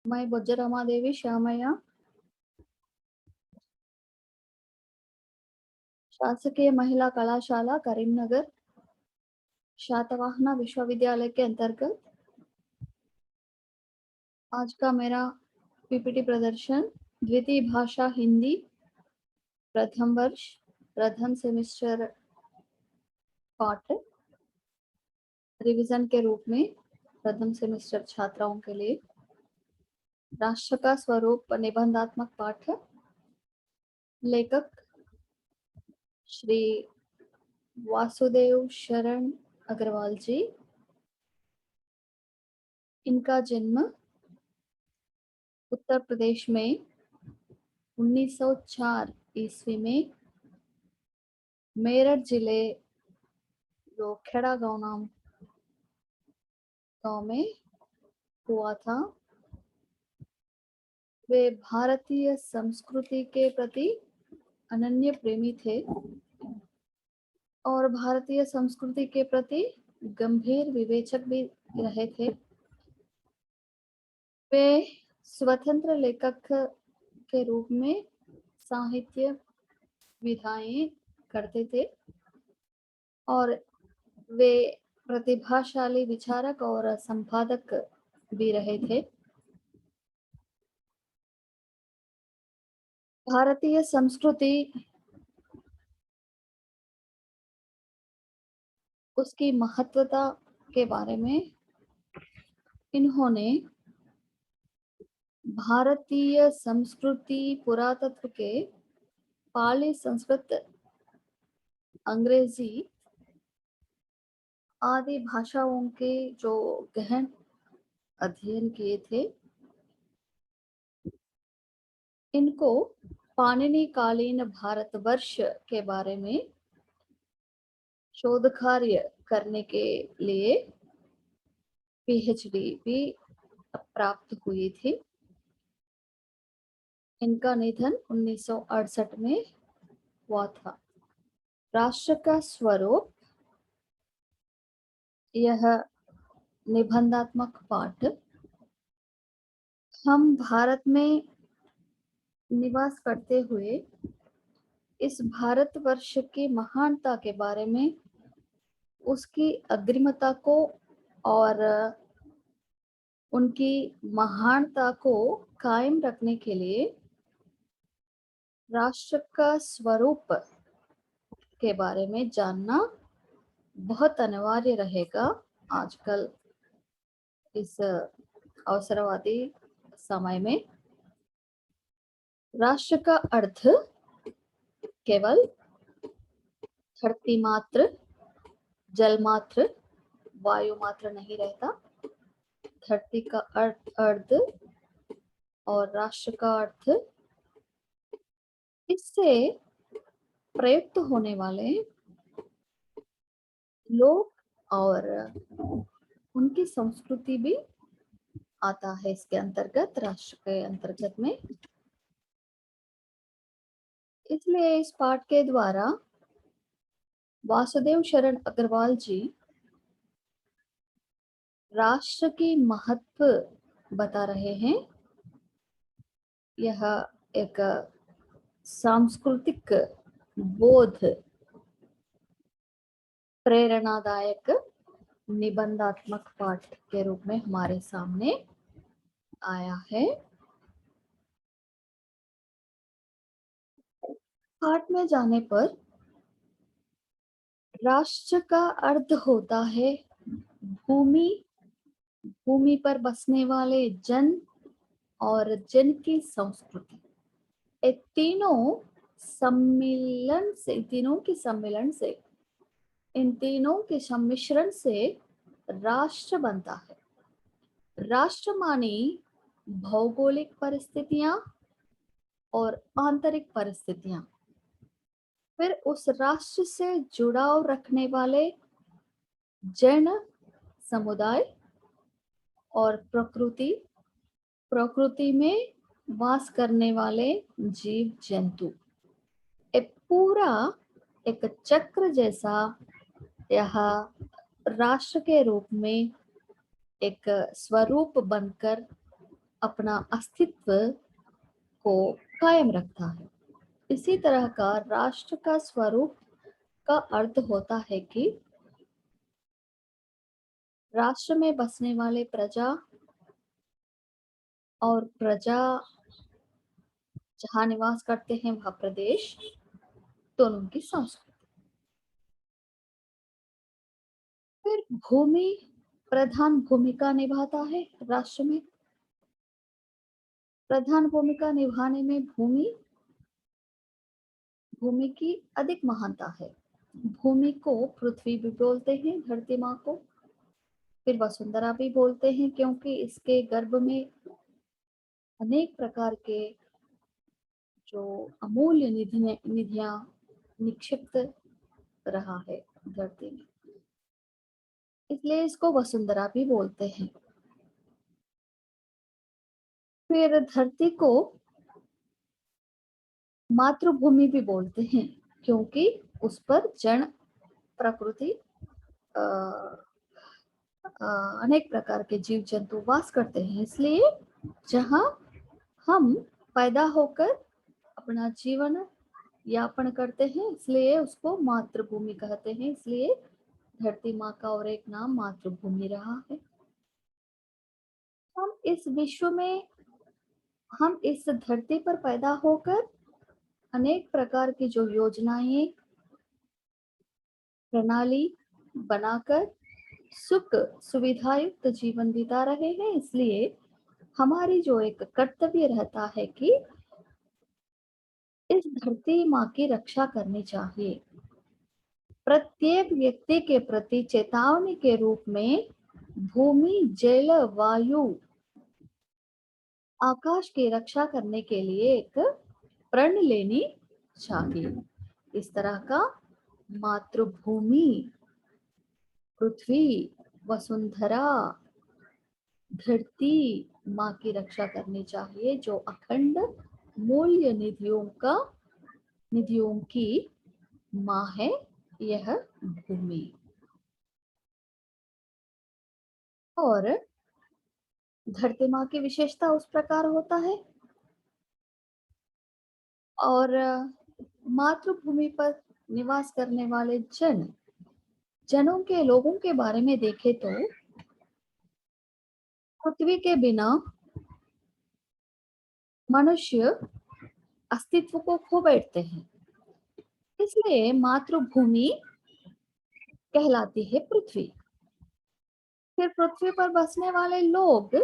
मैं बोज्जरमादेवी श्यामయ్య शासकीय महिला कलाशाला करीमनगर शातवाहना विश्वविद्यालय के अंतर्गत आज का मेरा पीपीटी प्रदर्शन द्वितीय भाषा हिंदी प्रथम वर्ष प्रथम सेमेस्टर पाठ रिवीजन के रूप में प्रथम सेमेस्टर छात्राओं के लिए राष्ट्र का स्वरूप निबंधात्मक पाठ लेखक श्री वासुदेव शरण अग्रवाल जी। इनका जन्म उत्तर प्रदेश में 1904 ईस्वी में मेरठ जिले जो खेड़ा गांव में हुआ था। वे भारतीय संस्कृति के प्रति अनन्य प्रेमी थे और भारतीय संस्कृति के प्रति गंभीर विवेचक भी रहे थे। वे स्वतंत्र लेखक के रूप में साहित्य विधाएं करते थे और वे प्रतिभाशाली विचारक और संपादक भी रहे थे। भारतीय संस्कृति उसकी महत्वता के बारे में इन्होंने भारतीय संस्कृति पुरातत्व के पाली संस्कृत अंग्रेजी आदि भाषाओं के जो गहन अध्ययन किए थे। इनको पाणिनि कालीन भारतवर्ष के बारे में शोध कार्य करने के लिए पीएचडी भी प्राप्त हुई थी। इनका निधन 1968 में हुआ था। राष्ट्र का स्वरूप यह निबंधात्मक पाठ हम भारत में निवास करते हुए इस भारतवर्ष की महानता के बारे में उसकी अग्रिमता को और उनकी महानता को कायम रखने के लिए राष्ट्र का स्वरूप के बारे में जानना बहुत अनिवार्य रहेगा आजकल इस अवसरवादी समय में। राष्ट्र का अर्थ केवल धरती मात्र जल मात्र वायु मात्र नहीं रहता। धरती का अर्थ और राष्ट्र का अर्थ इससे प्रयुक्त होने वाले लोग और उनकी संस्कृति भी आता है इसके अंतर्गत, राष्ट्र के अंतर्गत में। इसलिए इस पाठ के द्वारा वासुदेव शरण अग्रवाल जी राष्ट्र की महत्व बता रहे हैं। यह एक सांस्कृतिक बोध प्रेरणादायक निबंधात्मक पाठ के रूप में हमारे सामने आया है। पाठ में जाने पर राष्ट्र का अर्थ होता है भूमि, भूमि पर बसने वाले जन और जन की संस्कृति। ये तीनों इन तीनों के सम्मिश्रण से राष्ट्र बनता है। राष्ट्र माने भौगोलिक परिस्थितियां और आंतरिक परिस्थितियां, फिर उस राष्ट्र से जुड़ाव रखने वाले जन समुदाय और प्रकृति में वास करने वाले जीव जंतु। एक पूरा एक चक्र जैसा यह राष्ट्र के रूप में एक स्वरूप बनकर अपना अस्तित्व को कायम रखता है। इसी तरह का राष्ट्र का स्वरूप का अर्थ होता है कि राष्ट्र में बसने वाले प्रजा और प्रजा जहाँ निवास करते हैं वह प्रदेश, दोनों की संस्कृति। फिर भूमि प्रधान भूमिका निभाता है राष्ट्र में। प्रधान भूमिका निभाने में भूमि की अधिक महानता है। भूमि को पृथ्वी भी बोलते हैं, धरती माँ को। फिर वसुंधरा भी बोलते हैं क्योंकि इसके गर्भ में अनेक प्रकार के जो अमूल्य निधियां निक्षिप्त रहा है धरती में, इसलिए इसको वसुंधरा भी बोलते हैं। फिर धरती को मातृभूमि भी बोलते हैं क्योंकि उस पर जन प्रकृति अनेक प्रकार के जीव जंतु वास करते हैं, इसलिए जहाँ हम पैदा होकर अपना जीवन यापन करते हैं, इसलिए उसको मातृभूमि कहते हैं। इसलिए धरती माँ का और एक नाम मातृभूमि रहा है। हम इस विश्व में, हम इस धरती पर पैदा होकर अनेक प्रकार की जो योजनाएं प्रणाली बनाकर सुख सुविधा युक्त जीवन बिता रहे हैं, इसलिए हमारी जो एक कर्तव्य रहता है कि इस धरती माँ की रक्षा करनी चाहिए। प्रत्येक व्यक्ति के प्रति चेतावनी के रूप में भूमि, जल, वायु, आकाश की रक्षा करने के लिए एक प्रण लेनी चाहिए। इस तरह का मातृभूमि, पृथ्वी, वसुंधरा, धरती माँ की रक्षा करनी चाहिए, जो अखंड मूल्य निधियों की माँ है यह भूमि। और धरती माँ की विशेषता उस प्रकार होता है। और मातृभूमि पर निवास करने वाले जनों के लोगों के बारे में देखें तो पृथ्वी के बिना मनुष्य अस्तित्व को खो बैठते हैं, इसलिए मातृभूमि कहलाती है पृथ्वी। फिर पृथ्वी पर बसने वाले लोग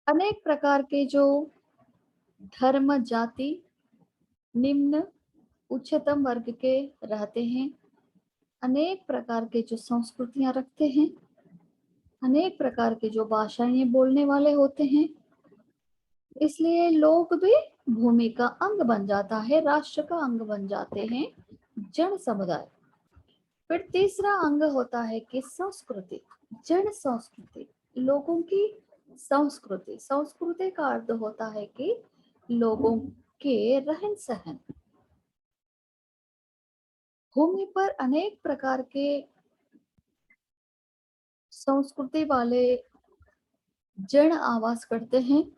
अनेक प्रकार के जो धर्म, जाति, निम्न, उच्चतम वर्ग के रहते हैं, अनेक प्रकार के जो संस्कृतियां रखते हैं, अनेक प्रकार के जो भाषाएं बोलने वाले होते हैं, इसलिए लोग भी भूमि का अंग बन जाता है, राष्ट्र का अंग बन जाते हैं जन समुदाय। फिर तीसरा अंग होता है कि संस्कृति, जन संस्कृति, लोगों की संस्कृति। संस्कृति का अर्थ होता है कि लोगों के रहन सहन। भूमि पर अनेक प्रकार के संस्कृति वाले जन आवास करते हैं।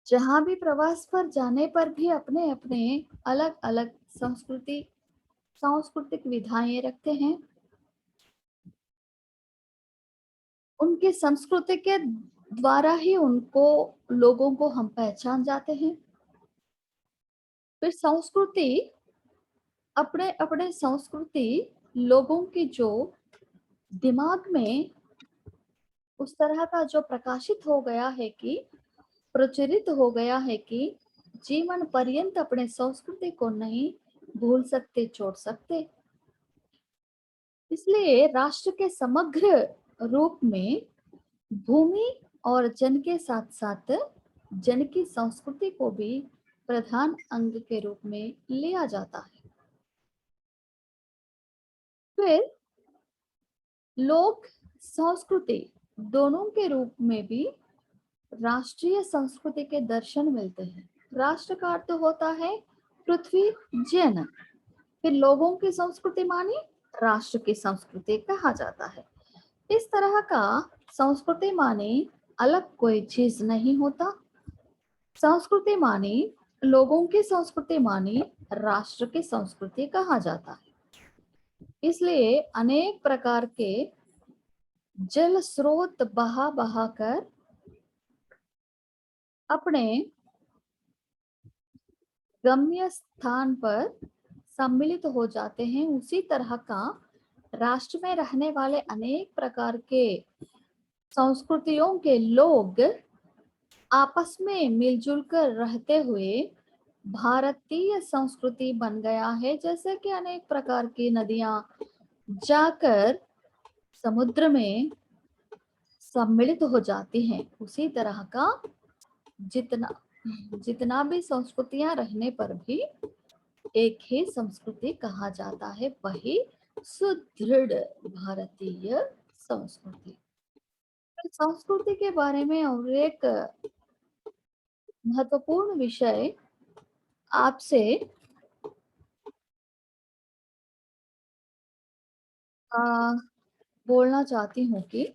जहां भी प्रवास पर जाने पर भी अपने अपने अलग अलग सांस्कृतिक विधाएं रखते हैं। उनकी संस्कृति के द्वारा ही उनको लोगों को हम पहचान जाते हैं। फिर संस्कृति अपने अपने संस्कृति लोगों की जो दिमाग में उस तरह का जो प्रकाशित हो गया है कि प्रचलित हो गया है कि जीवन पर्यंत अपने संस्कृति को नहीं भूल सकते, छोड़ सकते। इसलिए राष्ट्र के समग्र रूप में भूमि और जन के साथ साथ जन की संस्कृति को भी प्रधान अंग के रूप में लिया जाता है। फिर लोक संस्कृति दोनों के रूप में भी राष्ट्रीय संस्कृति के दर्शन मिलते हैं। राष्ट्र का अर्थ होता है पृथ्वी, जन। फिर लोगों की संस्कृति मानी राष्ट्र की संस्कृति कहा जाता है। इस तरह का संस्कृति माने अलग कोई चीज नहीं होता। संस्कृति माने लोगों की संस्कृति माने राष्ट्र की संस्कृति कहा जाता है। इसलिए अनेक प्रकार के जल स्रोत बहा बहा कर अपने गम्य स्थान पर सम्मिलित हो जाते हैं। उसी तरह का राष्ट्र में रहने वाले अनेक प्रकार के संस्कृतियों के लोग आपस में मिलजुल कर रहते हुए भारतीय संस्कृति बन गया है। जैसे कि अनेक प्रकार की नदियां जाकर समुद्र में सम्मिलित हो जाती हैं, उसी तरह का जितना जितना भी संस्कृतियां रहने पर भी एक ही संस्कृति कहा जाता है, वही सुदृढ़ भारतीय संस्कृति। संस्कृति के बारे में और एक महत्वपूर्ण विषय आपसे आ, बोलना चाहती हूँ कि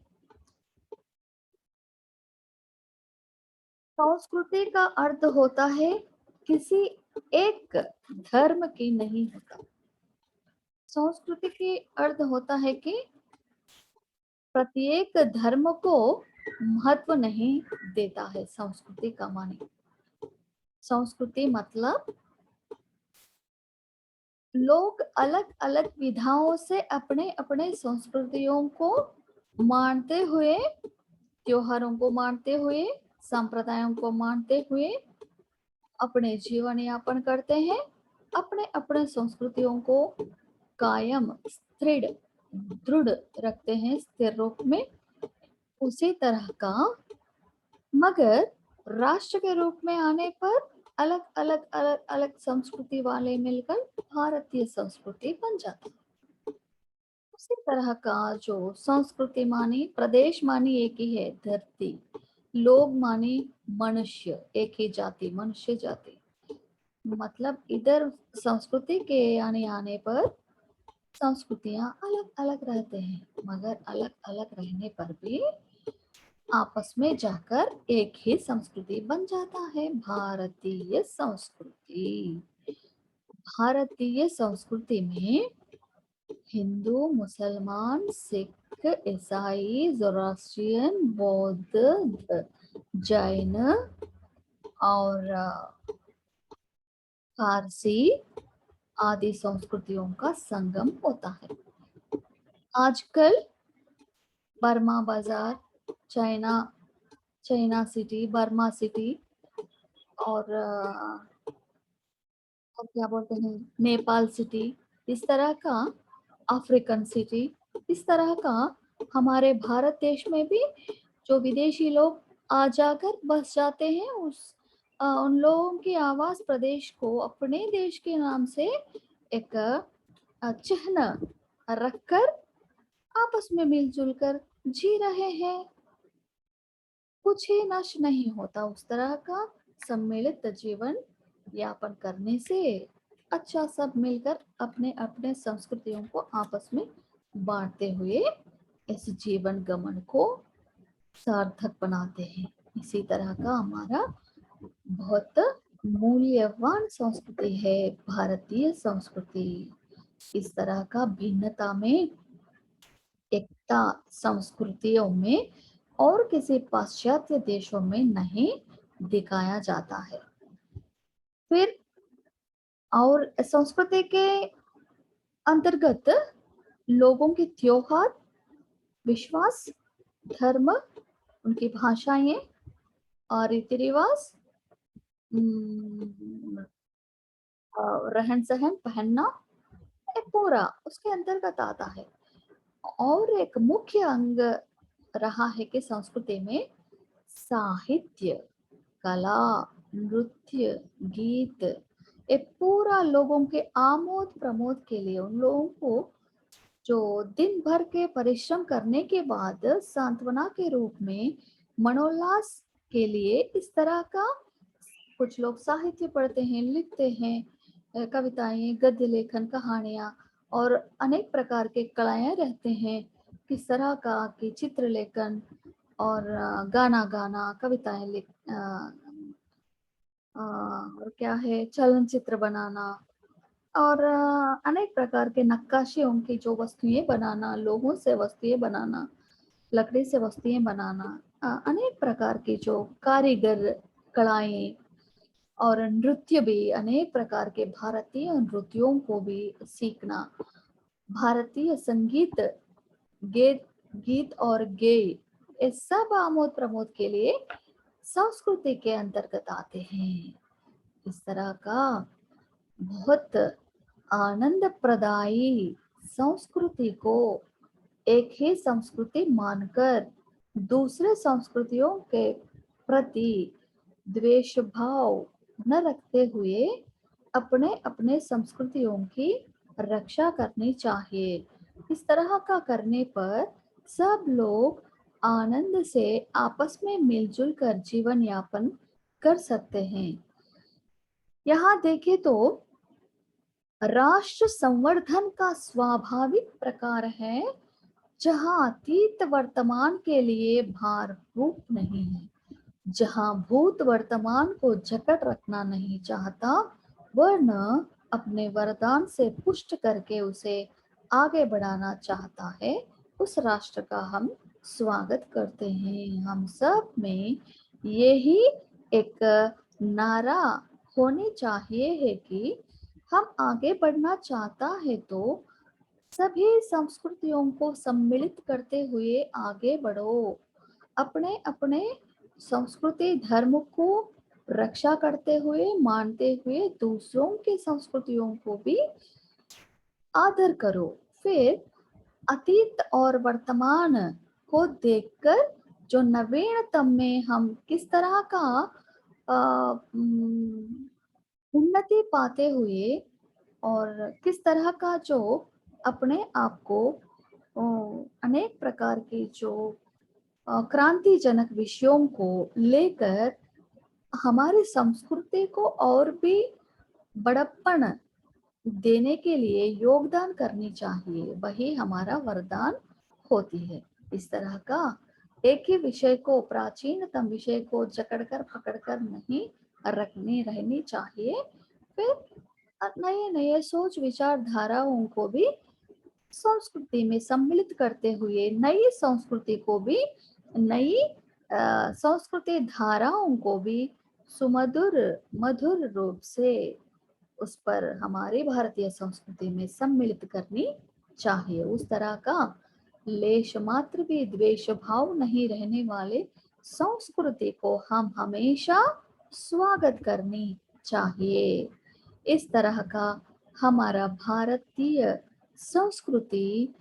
संस्कृति का अर्थ होता है किसी एक धर्म की नहीं होता। संस्कृति की अर्थ होता है कि प्रत्येक धर्म को महत्व नहीं देता है। संस्कृति का माने संस्कृति मतलब लोग अलग अलग विधाओं से अपने अपने संस्कृतियों को मानते हुए, त्योहारों को मानते हुए, संप्रदायों को मानते हुए अपने जीवन यापन करते हैं। अपने अपने संस्कृतियों को कायम स्थिर दृढ़ रखते हैं स्थिर रूप में। उसी तरह का मगर राष्ट्र के रूप में आने पर अलग अलग संस्कृति वाले मिलकर भारतीय संस्कृति बन जाती है। उसी तरह का जो संस्कृति मानी प्रदेश मानी एक ही है, धरती, लोग माने मनुष्य, एक ही जाति, मनुष्य जाति। मतलब इधर संस्कृति के आने पर संस्कृतियां अलग अलग रहते हैं, मगर अलग अलग रहने पर भी आपस में जाकर एक ही संस्कृति बन जाता है, भारतीय संस्कृति। भारतीय संस्कृति में हिंदू, मुसलमान, सिख, ईसाई, जोरास्ट्रियन, बौद्ध, जैन और फारसी आदि संस्कृतियों का संगम होता है। आजकल बर्मा बाजार, China China city, Burma city और क्या बोलते हैं नेपाल सिटी, इस तरह का अफ्रीकन सिटी, इस तरह का हमारे भारत देश में भी जो विदेशी लोग आ जाकर बस जाते हैं, उन लोगों के आवास प्रदेश को अपने देश के नाम से एक चिन्ह रखकर आपस में मिलजुल कर जी रहे हैं। कुछ ही नष्ट नहीं होता। उस तरह का सम्मिलित जीवन यापन करने से अच्छा सब मिलकर अपने अपने संस्कृतियों को आपस में बांटते हुए इस जीवन गमन को सार्थक बनाते हैं। इसी तरह का हमारा बहुत मूल्यवान संस्कृति है भारतीय संस्कृति। इस तरह का भिन्नता में एकता संस्कृतियों में और किसी पाश्चात्य देशों में नहीं दिखाया जाता है। फिर और संस्कृति के अंतर्गत लोगों के त्योहार, विश्वास, धर्म, उनकी भाषाएं और रीति रिवाज, रहन सहन, पहनना, एक पूरा उसके अंतर्गत आता है। और एक मुख्य अंग रहा है कि संस्कृति में साहित्य, कला, नृत्य, गीत, ये पूरा लोगों के आमोद प्रमोद के लिए, उन लोगों को जो दिन भर के परिश्रम करने के बाद सांत्वना के रूप में मनोल्लास के लिए इस तरह का कुछ लोग साहित्य पढ़ते हैं, लिखते हैं, कविताएं, गद्य लेखन, कहानियां और अनेक प्रकार के कलाएं रहते हैं किस तरह का कि चित्र लेखन और गाना गाना, कविताएं और क्या है चलनचित्र बनाना और अनेक प्रकार के नक्काशियों की जो वस्तुएं बनाना, लोगों से वस्तुएं बनाना, लकड़ी से वस्तुएं बनाना, अनेक प्रकार की जो कारीगर कलाएं और नृत्य भी, अनेक प्रकार के भारतीय नृत्यों को भी सीखना, भारतीय संगीत, गीत गीत और गेय, ये सब आमोद प्रमोद के लिए संस्कृति के अंतर्गत आते हैं। इस तरह का बहुत आनंद प्रदायी संस्कृति को एक ही संस्कृति मानकर दूसरे संस्कृतियों के प्रति द्वेष भाव न रखते हुए अपने अपने संस्कृतियों की रक्षा करनी चाहिए। इस तरह का करने पर सब लोग आनंद से आपस में मिलजुल कर जीवन यापन कर सकते हैं। यहाँ देखें तो राष्ट्र संवर्धन का स्वाभाविक प्रकार है जहाँ अतीत वर्तमान के लिए भार रूप नहीं है, जहाँ भूत वर्तमान को जकड़ रखना नहीं चाहता, वरन अपने वरदान से पुष्ट करके उसे आगे बढ़ाना चाहता है, उस राष्ट्र का हम स्वागत करते हैं। हम सब में यही एक नारा होनी चाहिए है कि हम आगे बढ़ना चाहता है तो सभी संस्कृतियों को सम्मिलित करते हुए आगे बढ़ो। अपने अपने संस्कृति धर्म को रक्षा करते हुए, मानते हुए दूसरों की संस्कृतियों को भी आदर करो। फिर अतीत और वर्तमान को देखकर जो नवीनतम में हम किस तरह का उन्नति पाते हुए और किस तरह का जो अपने आप को अनेक प्रकार के जो क्रांतिजनक विषयों को लेकर हमारी संस्कृति को और भी बड़प्पन देने के लिए योगदान करनी चाहिए, वही हमारा वरदान होती है। इस तरह का एक ही विषय को, प्राचीनतम विषय को जकड़कर पकड़कर नहीं रहनी चाहिए। फिर नए नए सोच विचारधाराओं को भी संस्कृति में सम्मिलित करते हुए नई संस्कृति को भी, नई संस्कृति धाराओं को भी सुमधुर मधुर रूप से उस पर हमारी भारतीय संस्कृति में सम्मिलित करनी चाहिए। उस तरह का लेश मात्र भी द्वेष भाव नहीं रहने वाले संस्कृति को हम हमेशा स्वागत करनी चाहिए। इस तरह का हमारा भारतीय संस्कृति,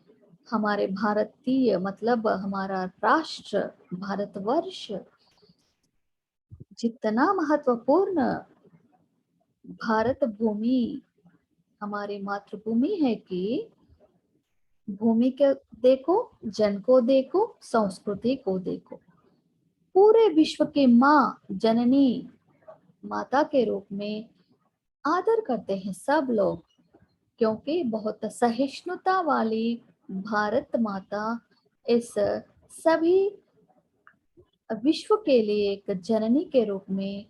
हमारे भारतीय मतलब हमारा राष्ट्र भारतवर्ष जितना महत्वपूर्ण भारत भूमि हमारी मातृभूमि है कि भूमि के देखो, जन को देखो, संस्कृति को देखो, पूरे विश्व की माँ जननी माता के रूप में आदर करते हैं सब लोग, क्योंकि बहुत सहिष्णुता वाली भारत माता इस सभी विश्व के लिए एक जननी के रूप में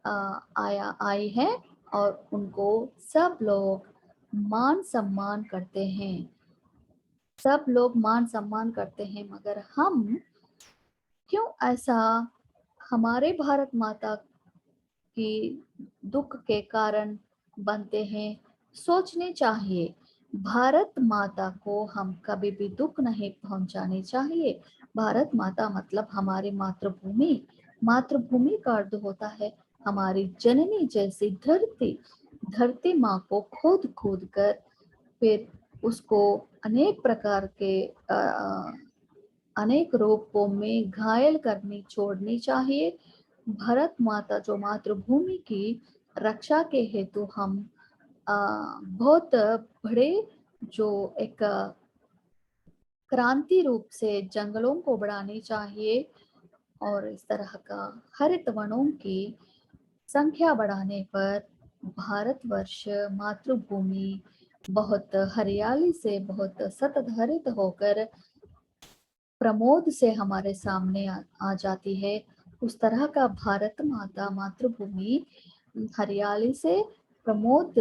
आई है और उनको सब लोग मान सम्मान करते हैं, सब लोग मान सम्मान करते हैं। मगर हम क्यों ऐसा हमारे भारत माता की दुख के कारण बनते हैं, सोचने चाहिए। भारत माता को हम कभी भी दुख नहीं पहुंचाने चाहिए। भारत माता मतलब हमारी मातृभूमि, मातृभूमि का अर्थ होता है हमारी जननी जैसी धरती। धरती माँ को खोद खोद कर फिर उसको अनेक प्रकार के अनेक रूपों में घायल करनी छोड़नी चाहिए। भारत माता जो मातृभूमि की रक्षा के हेतु हम बहुत बड़े जो एक क्रांति रूप से जंगलों को बढ़ानी चाहिए और इस तरह का हरित वनों की संख्या बढ़ाने पर भारतवर्ष मातृभूमि बहुत हरियाली से, बहुत सतत हरित होकर प्रमोद से हमारे सामने आ जाती है, उस तरह का भारत माता मातृभूमि हरियाली से प्रमोद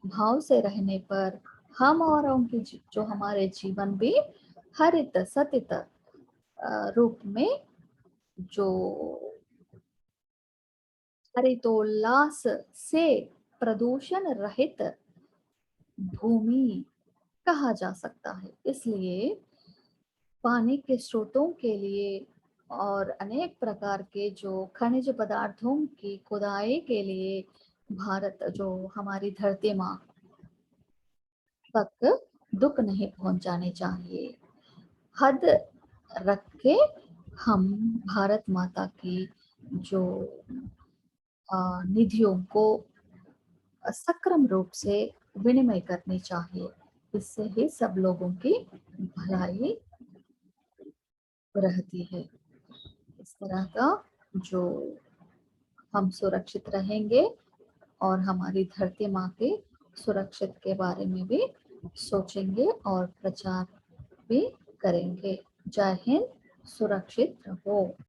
भाव से रहने पर हम और उनकी जो हमारे जीवन भी हरित सतित रूप में जो हरितोल्लास से प्रदूषण रहित भूमि कहा जा सकता है। इसलिए पानी के स्रोतों के लिए और अनेक प्रकार के जो खनिज पदार्थों की खुदाई के लिए भारत जो हमारी धरती माँ तक दुख नहीं पहुंचाने चाहिए। हद रख के हम भारत माता की जो निधियों को सक्रिय रूप से विनिमय करनी चाहिए। इससे ही सब लोगों की भलाई रहती है। इस तरह का जो हम सुरक्षित रहेंगे और हमारी धरती माँ के सुरक्षित के बारे में भी सोचेंगे और प्रचार भी करेंगे। जय हिंद, सुरक्षित रहो।